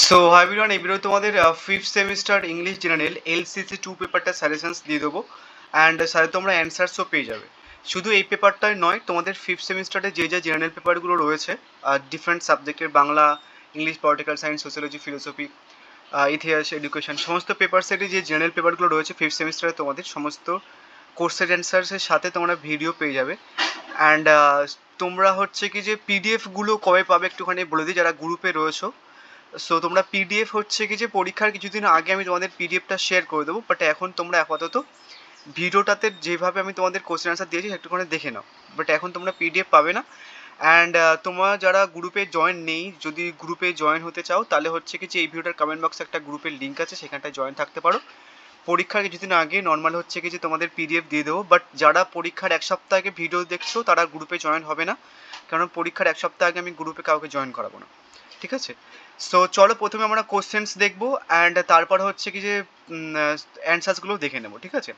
So hi everyone, এই video তোমাদের fifth semester English general LCC 2 পেপারটা সাজেশনস দিয়ে দেবো অ্যান্ড সাথে তোমরা অ্যান্সারসও পেয়ে যাবে। শুধু এই পেপারটাই নয়, তোমাদের ফিফথ সেমিস্টারে যে যে জেনারেল পেপারগুলো রয়েছে ডিফারেন্ট সাবজেক্টের Bangla, English, political science, sociology, philosophy, ইতিহাস, এডুকেশন, সমস্ত পেপার সেটে যে জেনারেল পেপারগুলো রয়েছে ফিফথ সেমিস্টারে তোমাদের সমস্ত কোর্সের অ্যান্সার্সের সাথে তোমরা ভিডিও পেয়ে যাবে। অ্যান্ড তোমরা হচ্ছে কি যে পিডিএফগুলো কবে পাবে একটুখানি বলে দিই যারা গ্রুপে রয়েছো। সো তোমরা পিডিএফ হচ্ছে কি যে পরীক্ষার কিছুদিন আগে আমি তোমাদের পিডিএফটা শেয়ার করে দেবো, বাট এখন তোমরা আপাতত ভিডিওটাতে যেভাবে আমি তোমাদের কোশ্চেন আনসার দিয়েছি একটুখানি দেখে নাও, বাট এখন তোমরা পিডিএফ পাবে না। অ্যান্ড তোমরা যারা গ্রুপে জয়েন নেই, যদি গ্রুপে জয়েন হতে চাও তাহলে হচ্ছে কি যে এই ভিডিওটার কমেন্ট বক্সে একটা গ্রুপের লিঙ্ক আছে, সেখানটায় জয়েন থাকতে পারো। পরীক্ষার কিছুদিন আগে নর্মাল হচ্ছে কি যে তোমাদের পিডিএফ দিয়ে দেবো, বাট যারা পরীক্ষার এক সপ্তাহ আগে ভিডিও দেখছো তারা গ্রুপে জয়েন হবে না, কারণ পরীক্ষার এক সপ্তাহ আগে আমি গ্রুপে কাউকে জয়েন করাবো না, ঠিক আছে? সো চলো প্রথমে আমরা কোশ্চেন্স দেখবো অ্যান্ড তারপর হচ্ছে কি যে অ্যান্সার্সগুলো দেখে নেবো, ঠিক আছে?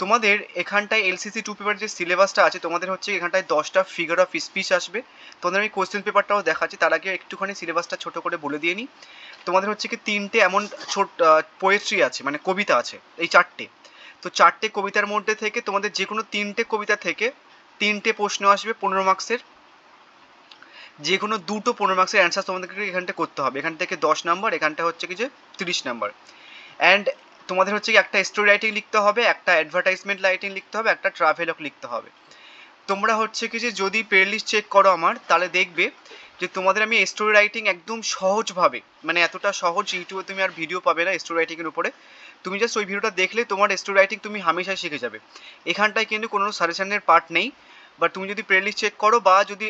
তোমাদের এখানটায় এলসিসি 2 পেপার যে সিলেবাসটা আছে, তোমাদের হচ্ছে এখানটায় 10টা ফিগার অফ স্পিচ আসবে। তোমাদের আমি কোশ্চেন পেপারটাও দেখাচ্ছি, তার আগে একটুখানি সিলেবাসটা ছোট করে বলে দিয়ে নিই। তোমাদের হচ্ছে কি 3টে এমন ছোট পোয়েট্রি আছে, মানে কবিতা আছে, এই 4টে। তো 4টে কবিতার মধ্যে থেকে তোমাদের যে কোনো 3টে কবিতা থেকে 3টে প্রশ্ন আসবে 15 মার্কসের। যে কোনো 2টো 15 মার্কসের অ্যান্সার তোমাদেরকে এখানটা করতে হবে। এখান থেকে 10 নাম্বার, এখানটা হচ্ছে কি যে 30 নাম্বার। অ্যান্ড তোমাদের হচ্ছে কি একটা স্টোরি রাইটিং লিখতে হবে, একটা অ্যাডভার্টাইজমেন্ট রাইটিং লিখতে হবে, একটা ট্রাভেলগ লিখতে হবে। তোমরা হচ্ছে কি যে যদি প্লে লিস্ট চেক করো আমার, তাহলে দেখবে যে তোমাদের আমি স্টোরি রাইটিং একদম সহজভাবে, মানে এতটা সহজ ইউটিউবে তুমি আর ভিডিও পাবে না স্টোরি রাইটিংয়ের উপরে। তুমি জাস্ট ওই ভিডিওটা দেখলে তোমার স্টোরি রাইটিং তুমি হামেশাই শিখে যাবে। এখানটায় কিন্তু কোনো সাজেশনের পার্ট নেই, বাট তুমি যদি প্লে লিস্ট চেক করো বা যদি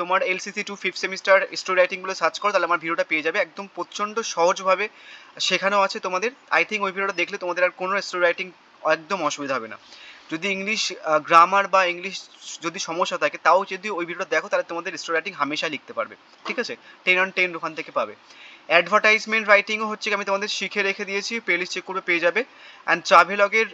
তোমার এলসিসি 2 ফিফথ সেমিস্টার স্টোরি রাইটিংগুলো সার্চ করো, তাহলে আমার ভিডিওটা পেয়ে যাবে। একদম প্রচণ্ড সহজভাবে শেখানো আছে তোমাদের। আই থিঙ্ক ওই ভিডিওটা দেখলে তোমাদের আর কোনো স্টোরি রাইটিং একদম অসুবিধা হবে না। যদি ইংলিশ গ্রামার বা ইংলিশ যদি সমস্যা থাকে, তাও যদি ওই ভিডিওটা দেখো তাহলে তোমাদের স্টোরি রাইটিং হামেশা লিখতে পারবে, ঠিক আছে? 10 on 10 ওখান থেকে পাবে। অ্যাডভার্টাইজমেন্ট রাইটিংও হচ্ছে আমি তোমাদের শিখে রেখে দিয়েছি, প্লে লিস্ট চেক করে পেয়ে যাবে। অ্যান্ড ট্রাভেলগের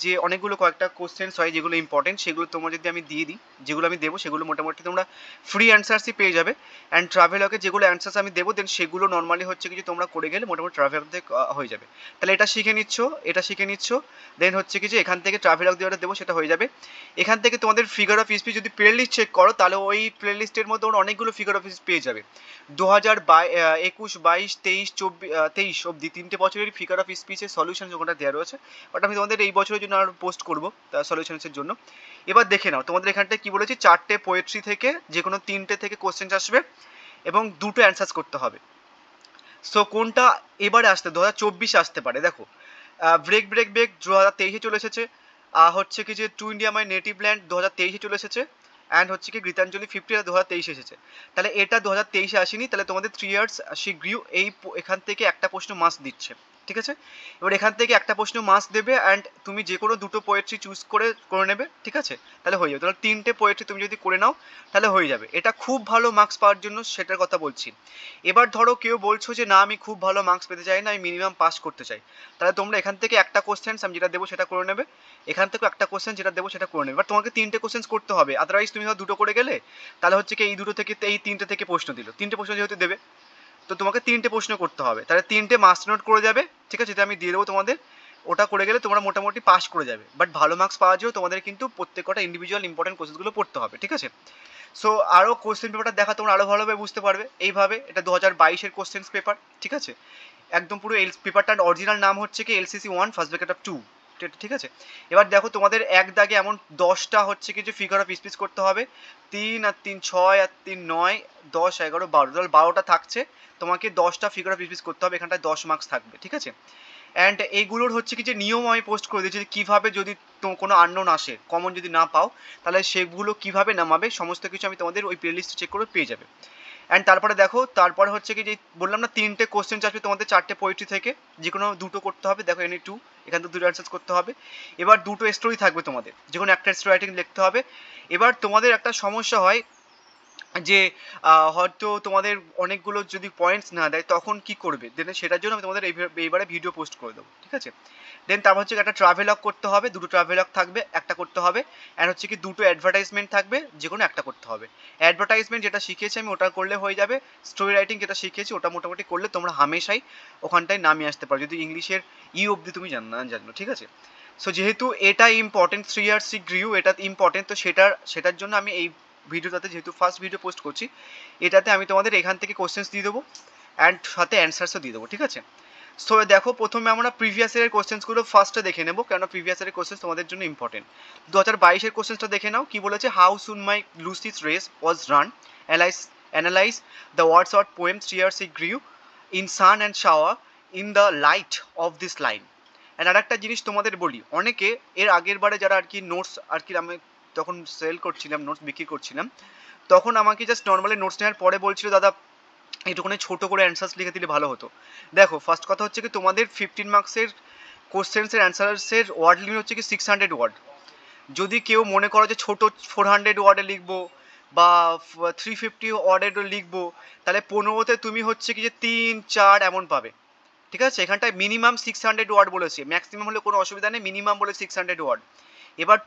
যে অনেকগুলো কয়েকটা কোশ্চেন্স হয় যেগুলো ইম্পর্টেন্ট, সেগুলো তোমরা যদি আমি দিয়ে দিই, যেগুলো আমি দেবো সেগুলো মোটামুটি তোমরা ফ্রি অ্যান্সার্সই পেয়ে যাবে। অ্যান্ড ট্রাভেলগে যেগুলো অ্যান্সার্স আমি দেবো দেন সেগুলো নর্মালি হচ্ছে কিছু তোমরা করে গেলে মোটামুটি ট্রাভেলতে হয়ে যাবে। তাহলে এটা শিখে নিচ্ছ, দেন হচ্ছে কি যে এখান থেকে ট্রাভেলগ যেটা দেবো সেটা হয়ে যাবে। এখান থেকে তোমাদের ফিগার অফ স্পিচ যদি প্লে লিস্ট চেক করো, তাহলে ওই প্লে লিস্টের মধ্যে ওরা অনেকগুলো ফিগার অফ স্পিচ পেয়ে যাবে। 2021, 22, 23 অব্দি 3টে বছরের ফিগার অফ স্পিচের সলিউশন ওখানটা দেওয়া রয়েছে, বাট আমি তোমাদের এই বছরের জন্য আর পোস্ট করবো সলিউশনসের জন্য। এবার দেখে নাও তোমাদের এখানটায় কি বলেছি, 4টে পোয়েট্রি থেকে যে কোনো 3টে থেকে কোশ্চেন আসবে এবং 2টো অ্যান্সার্স করতে হবে। সো কোনটা এবারে আসতে 2024 আসতে পারে, দেখো ব্রেক ব্রেক ব্রেক 2023 চলে এসেছে, হচ্ছে কি যে to India my native land 2023 চলে এসেছে, অ্যান্ড হচ্ছে কি গীতাঞ্জলি 50 2023 এসেছে। তাহলে এটা 2023 আসেনি, তাহলে তোমাদের 3 ইয়ার্স শি গ্রিউ এই এখান থেকে একটা প্রশ্ন মাস্ক দিচ্ছে, ঠিক আছে? এবার এখান থেকে একটা প্রশ্ন মাস্ক দেবে অ্যান্ড তুমি যে কোনো 2টো পোয়েট্রি চুজ করে নেবে, ঠিক আছে? তাহলে হয়ে যাবে। তাহলে 3টে পোয়েট্রি তুমি যদি করে নাও তাহলে হয়ে যাবে। এটা খুব ভালো মার্কস পাওয়ার জন্য সেটার কথা বলছি। এবার ধরো কেউ বলছো যে না আমি খুব ভালো মার্কস পেতে চাই না, আমি মিনিমাম পাস করতে চাই, তাহলে তোমরা এখান থেকে একটা কোশ্চেন আমি যেটা দেবো সেটা করে নেবে, এখান থেকে একটা কোশ্চেন যেটা দেবো সেটা করে নেবে। এবার তোমাকে 3টে কোশ্চেন করতে হবে, আদারওয়াইজ তুমি হয়তো 2টো করে গেলে, তাহলে হচ্ছে কি এই 2টো থেকে এই 3টে থেকে প্রশ্ন দিল, 3টে প্রশ্ন যেহেতু দেবে তো তোমাকে 3টে প্রশ্ন করতে হবে, তাহলে 3টে মাস্ট নোট করে যাবে, ঠিক আছে? যেটা আমি দিয়ে দেবো তোমাদের, ওটা করে গেলে তোমরা মোটামুটি পাস করে যাবে। বাট ভালো মার্কস পাওয়ার জন্য তোমাদের কিন্তু প্রত্যেকটা ইন্ডিভিজুয়াল ইম্পর্টেন্ট কোশ্চেনগুলো পড়তে হবে, ঠিক আছে? সো আরও কোশ্চেন পেপারটা দেখা তোমরা আরও ভালোভাবে বুঝতে পারবে এইভাবে। এটা 2022-এর কোশ্চেন্স পেপার, ঠিক আছে? একদম পুরো পেপারটার অরিজিনাল নাম হচ্ছে কি এলসিসি 1 ফার্স্ট ব্র্যাকেট অফ 2, ঠিক আছে? এবার দেখো তোমাদের এক দাগে এমন 10টা হচ্ছে কি যে ফিগার অফ স্পিচ করতে হবে, 3 আর 3 6 আর 3 9 10 11 12, তাহলে 12টা থাকছে, তোমাকে 10টা ফিগার অফ স্পিচ করতে হবে, এখানটায় 10 মার্কস থাকবে, ঠিক আছে? অ্যান্ড এইগুলোর হচ্ছে কি যে নিয়ম আমি পোস্ট করে দিয়েছি, যে কীভাবে যদি কোনো আননোন আসে, কমন যদি না পাও, তাহলে সেগুলো কীভাবে নামাবে সমস্ত কিছু আমি তোমাদের ওই প্লে লিস্ট চেক করে পেয়ে যাবে। অ্যান্ড তারপরে দেখো, তারপরে হচ্ছে কি যে বললাম না 3টে কোশ্চেন আসবে তোমাদের 4টে পোয়েট্রি থেকে, যে কোনো 2টো করতে হবে। দেখো এনি 2, এখান থেকে 2টো অ্যান্সার করতে হবে। এবার 2টো স্টোরি থাকবে তোমাদের, যে কোনো একটা স্টোরি রাইটিং লিখতে হবে। এবার তোমাদের একটা সমস্যা হয় যে হয়তো তোমাদের অনেকগুলো যদি পয়েন্টস না দেয় তখন কি করবে, দেন সেটার জন্য আমি তোমাদের এইবারে ভিডিও পোস্ট করে দেবো, ঠিক আছে। দেন তারপর হচ্ছে একটা ট্রাভেলগ করতে হবে, দুটো ট্রাভেলগ থাকবে, একটা করতে হবে। অ্যান্ড হচ্ছে কি দুটো অ্যাডভার্টাইজমেন্ট থাকবে, যে কোনো একটা করতে হবে। অ্যাডভার্টাইজমেন্ট যেটা শিখিয়েছি আমি ওটা করলে হয়ে যাবে। স্টোরি রাইটিং যেটা শিখিয়েছি ওটা মোটামুটি করলে তোমরা হামেশাই ওখানটায় নামিয়ে আসতে পারো, যদি ইংলিশের অবধি তুমি জানো, ঠিক আছে। সো যেহেতু এটা ইম্পর্টেন্ট, 3 ইয়ার্স গ্রিউ এটা ইম্পর্টেন্ট, তো সেটার জন্য আমি এই ভিডিওটাতে, যেহেতু ফার্স্ট ভিডিও পোস্ট করছি, এটাতে আমি তোমাদের এখান থেকে কোশ্চেন্স দিয়ে দেবো অ্যান্ড সাথে অ্যান্সার্সও দিয়ে দেবো, ঠিক আছে। সো দেখো প্রথমে আমরা প্রিভিয়াস ইয়ারের কোশ্চেন্সগুলো ফার্স্টে দেখে নেবো, কেন প্রিভিয়াস ইয়ারের কোশ্চেন্স তোমাদের জন্য ইম্পর্টেন্ট। 2022-এর কোশ্চেন্সটা দেখে নাও, কি বলেছে, how soon my লুসিস race was run, analyse the words of poem 3 years it grew in sun and shower in the light of this line. আর একটা জিনিস তোমাদের বলি, অনেকে এর আগের বারে যারা আর কি নোটস আর কি আমি তখন সেল করছিলাম, নোটস বিক্রি করছিলাম, তখন আমাকে জাস্ট নর্মালি নোটস নেওয়ার পরে বলছিল দাদা এইটুকুনি ছোটো করে অ্যান্সার্স লিখে দিলে ভালো হতো। দেখো ফার্স্ট কথা হচ্ছে কি তোমাদের 15 মার্কসের কোশ্চেন্সের অ্যান্সার্সের ওয়ার্ড লিমিট হচ্ছে কি 600 ওয়ার্ড। যদি কেউ মনে করো যে ছোটো 400 ওয়ার্ডে লিখবো বা 350 ওয়ার্ডে লিখবো, তাহলে 15তে তুমি হচ্ছে কি যে 3-4 এমন পাবে, ঠিক আছে। এখানটায় মিনিমাম 600 ওয়ার্ড বলেছে, ম্যাক্সিমাম হলে কোনো অসুবিধা নেই, মিনিমাম বলে 600 ওয়ার্ড। এবার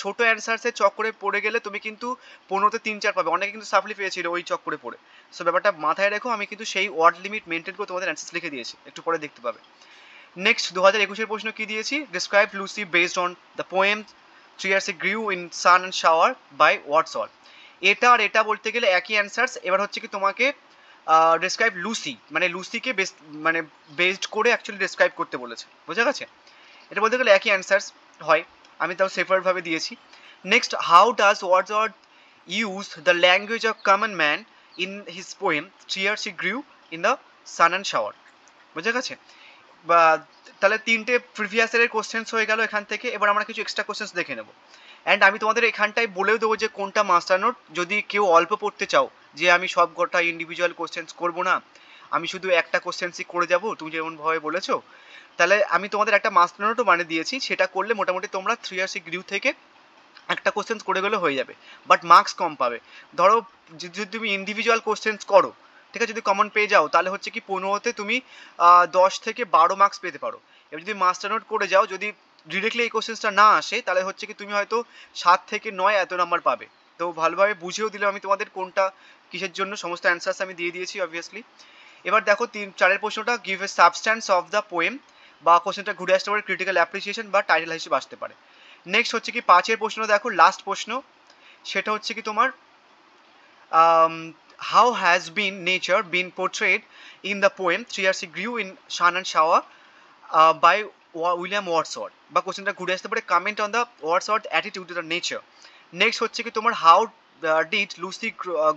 ছোট অ্যান্সার্সের চক্করে পড়ে গেলে তুমি কিন্তু 15তে 3-4 পাবে, অনেকে কিন্তু সাপ্লি পেয়েছিল ওই চক্করে পড়ে। সো ব্যাপারটা মাথায় রেখো, আমি কিন্তু সেই ওয়ার্ড লিমিট মেনটেন করে তোমাদের অ্যান্সার্স লিখে দিয়েছি, একটু পরে দেখতে পাবে। নেক্সট 2021-এর প্রশ্ন কি দিয়েছি, describe Lucy based on the poem 3 years it grew in sun and shower by Wordsworth. এটা আর এটা বলতে গেলে একই অ্যান্সার্স। এবার হচ্ছে কি তোমাকে ডিসক্রাইব লুসি, মানে লুসিকে মানে বেসড করে অ্যাকচুয়ালি ডিসক্রাইব করতে বলেছে, বোঝা গেছে। এটা বলতে গেলে একই অ্যান্সার্স হয়, আমি তাও সেপারেটভাবে দিয়েছি। Next, how does Wordsworth use the language of common man in his poem 3 years it grew in the sun and shower, বোঝা গেছে। বা তাহলে 3টে প্রিভিয়াস ইয়ারের কোশ্চেন্স হয়ে গেল এখান থেকে। এবার আমরা কিছু এক্সট্রা কোশ্চেন্স দেখে নেব, অ্যান্ড আমি তোমাদের এখানটায় বলেও দেবো যে কোনটা মাস্টার নোট। যদি কেউ অল্প পড়তে চাও, যে আমি সব গোটা ইন্ডিভিজুয়াল কোশ্চেন্স করবো না, আমি শুধু একটা কোশ্চেন্সই করে যাবো তুমি যেমনভাবে বলেছো, তাহলে আমি তোমাদের একটা মাস্টার নোটও বানিয়ে দিয়েছি, সেটা করলে মোটামুটি তোমরা 3 years গ্রিউ থেকে একটা কোশ্চেন্স করে গেলে হয়ে যাবে, বাট মার্কস কম পাবে। ধরো যদি তুমি ইন্ডিভিজুয়াল কোশ্চেন্স করো, ঠিক আছে, যদি কমন পেয়ে যাও, তাহলে হচ্ছে কি 15তে তুমি 10 থেকে 12 মার্কস পেতে পারো। এবার যদি মাস্টার নোট করে যাও, যদি ডিরেক্টলি এই কোশ্চেন্সটা না আসে, তাহলে হচ্ছে কি তুমি হয়তো 7 থেকে 9 এত নাম্বার পাবে। তো ভালোভাবে বুঝেও দিলাম আমি তোমাদের কোনটা কিসের জন্য, সমস্ত অ্যান্সার্স আমি দিয়ে দিয়েছি অবভিয়াসলি। এবার দেখো 3-4-এর প্রশ্নটা, give a substance of the poem, বা কোশ্চেনটা ঘুরে আসতে পারে ক্রিটিক্যাল অ্যাপ্রিসিয়েশন বা টাইটেল হিসেবে আসতে পারে। নেক্সট হচ্ছে কি 5-এর প্রশ্ন, দেখো লাস্ট প্রশ্ন, সেটা হচ্ছে কি তোমার how has been nature been portrayed in the poem 3 years it grew in sun and shower by William Wordsworth, বা কোশ্চেনটা ঘুরে আসতে পারে comment on the Wordsworth attitude to the nature. Next হচ্ছে কি তোমার how did Lucy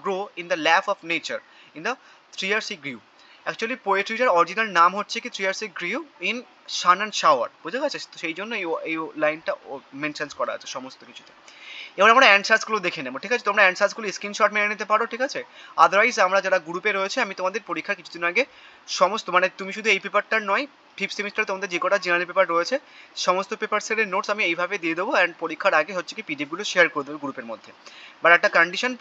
grow in the lap of nature in the 3 years it grew। Actually পোয়েট্রিটার original নাম হচ্ছে কি 3 years it grew in sun and shower, বুঝে গেছে। তো সেই জন্য এই লাইনটা মেনশন করা আছে সমস্ত কিছুতে। এবার আমরা অ্যান্সার্সগুলো দেখে নেবো, ঠিক আছে। তোমরা অ্যান্সার্সগুলো স্ক্রিনশট মেরে নিতে পারো, ঠিক আছে। আদারওয়াইজ আমরা যারা গ্রুপে রয়েছে, আমি তোমাদের পরীক্ষার কিছুদিন আগে সমস্ত, মানে তুমি শুধু এই পেপারটার নয়, 5th সেমিস্টারে তোমাদের যে কটা জেনারেল পেপার রয়েছে সমস্ত পেপার সেটের নোটস আমি এইভাবে দিয়ে দেবো, অ্যান্ড পরীক্ষার আগে হচ্ছে কি পিডিএফগুলো শেয়ার করে দেবো গ্রুপের মধ্যে। বাট একটা কন্ডিশন,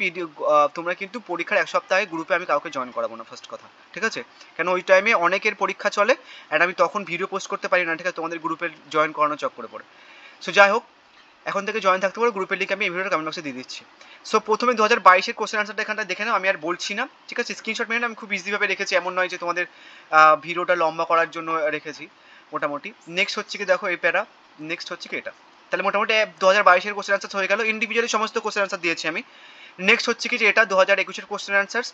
তোমরা কিন্তু পরীক্ষার 1 সপ্তাহে গ্রুপে আমি কাউকে জয়েন করাবো না, ফার্স্ট কথা, ঠিক আছে। কেন ওই টাইমে অনেকের পরীক্ষা চলে, অ্যান্ড আমি তখন ভিডিও পোস্ট করতে পারি না, ঠিক আছে, তোমাদের গ্রুপে জয়েন করানোর চক্করে পড়ে। সো যাই হোক, এখন থেকে জয়েন থাকতে পারো, গ্রুপের লিঙ্ক আমি এই ভিডিওর কমেন্ট বক্সে দিয়ে দিচ্ছি। সো প্রথমে 2022-এর কোশ্চেন আনসারটা এখানটা দেখে নাও, আমি আর বলছি না, ঠিক আছে। স্ক্রিনশট মেরে আমি খুব ইজিভাবে রেখেছি, এমন নয় যে তোমাদের ভিডিওটা লম্বা করার জন্য রেখেছি মোটামুটি। নেক্সট হচ্ছে কি দেখো এই প্যারা, নেক্সট হচ্ছে কি এটা, তাহলে মোটামুটি 2022-এর কোশ্চেন আনসার হয়ে গেল, ইন্ডিভিজুয়ালি সমস্ত কোশ্চেন আনসার দিয়েছি আমি। নেক্সট হচ্ছে কি যে এটা 2021-এর কোশ্চেন আনসার,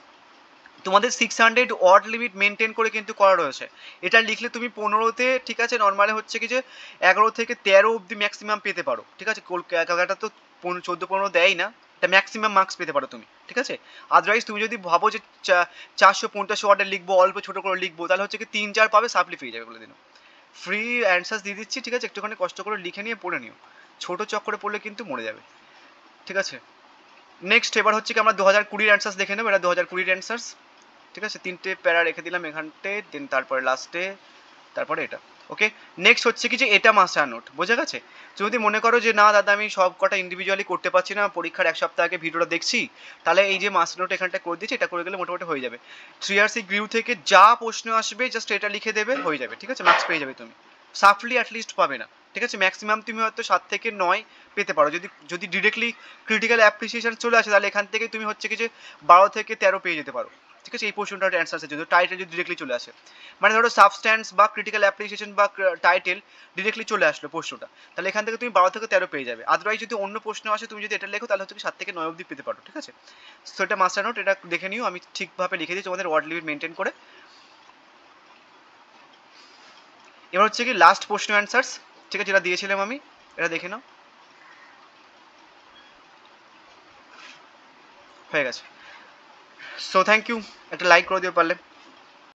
তোমাদের 600 ওয়ার্ড লিমিট মেনটেন করে কিন্তু করা রয়েছে। এটা লিখলে তুমি 15তে, ঠিক আছে, নর্মালি হচ্ছে কি যে 11 থেকে 13 অবধি ম্যাক্সিমাম পেতে পারো, ঠিক আছে। ক্যালকাটা তো 14-15 দেয় না, এটা ম্যাক্সিমাম মার্কস পেতে পারো তুমি, ঠিক আছে। আদারওয়াইজ তুমি যদি ভাবো যে 450 ওয়ার্ডে লিখবো, অল্প ছোটো করে লিখবো, তাহলে হচ্ছে কি 3-4 পাবে, সাপ্লি পেয়ে যাবে বলে দিন। ফ্রি অ্যান্সার্স দিয়ে দিচ্ছি, ঠিক আছে, একটুখানি কষ্ট করে লিখে নিয়ে পড়ে নিও, ছোটো চক্করে পড়লে কিন্তু মরে যাবে, ঠিক আছে। নেক্সট এবার হচ্ছে কি আমরা 2020-এর অ্যান্সার্স দেখে নেবো, এটা 2020-এর অ্যান্সার্স, ঠিক আছে। 3টে প্যারা রেখে দিলাম এখানটে, দেন তারপরে লাস্টে, তারপরে এটা, ওকে, নেক্সট হচ্ছে কি যে এটা মাস্টার নোট, বোঝা গেছে? যদি মনে করো যে না দাদা আমি সব কটা ইন্ডিভিজুয়ালি করতে পারছি না, পরীক্ষার এক সপ্তাহ আগে ভিডিওটা দেখছি, তাহলে এই যে মাস্টার নোট এখানটা করে দিচ্ছি, এটা করে গেলে মোটামুটি হয়ে যাবে। 3RC গ্রিউ থেকে যা প্রশ্ন আসবে জাস্ট এটা লিখে দেবে, হয়ে যাবে, ঠিক আছে? মার্কস পেয়ে যাবে তুমি, সাফলি অ্যাটলিস্ট পাবে না, ঠিক আছে? ম্যাক্সিমাম তুমি হয়তো 7 থেকে 9 পেতে পারো, যদি যদি ডিরেক্টলি ক্রিটিক্যাল অ্যাপ্রিসিয়েশন চলে আসে, তাহলে এখান থেকে তুমি হচ্ছে কি যে 12 থেকে 13 পেয়ে যেতে পারো, ঠিক আছে? এই পোর্শনটার অ্যান্সার যদি টাইটেল যদি ডিরেক্টলি চলে আসে, মানে ধরো সাবস্ট্যান্স বা ক্রিটিক্যাল অ্যাপ্রিসিয়েশন বা টাইটেল ডিরেক্টলি চলে আসলো প্রশ্নটা, তাহলে এখান থেকে তুমি 12 থেকে 13 পেয়ে যাবে। আদারওয়াইজ যদি অন্য প্রশ্ন আসে, তুমি যদি এটা লেখো, তাহলে হচ্ছে 7 থেকে 9 অবধি পেতে পারো, ঠিক আছে? সো এটা মাস্টার নোট, এটা দেখে নিও, আমি ঠিকভাবে লিখে দিই তোমাদের ওয়ার্ড লিমিট মেনটেন করে। এবার হচ্ছে কি লাস্ট প্রশ্ন অ্যান্সার্স, ঠিক আছে, যেটা দিয়েছিলাম আমি, এটা দেখে নাও, হয়ে গেছে। সো থ্যাংক ইউ, একটা লাইক করে দিও পারলে।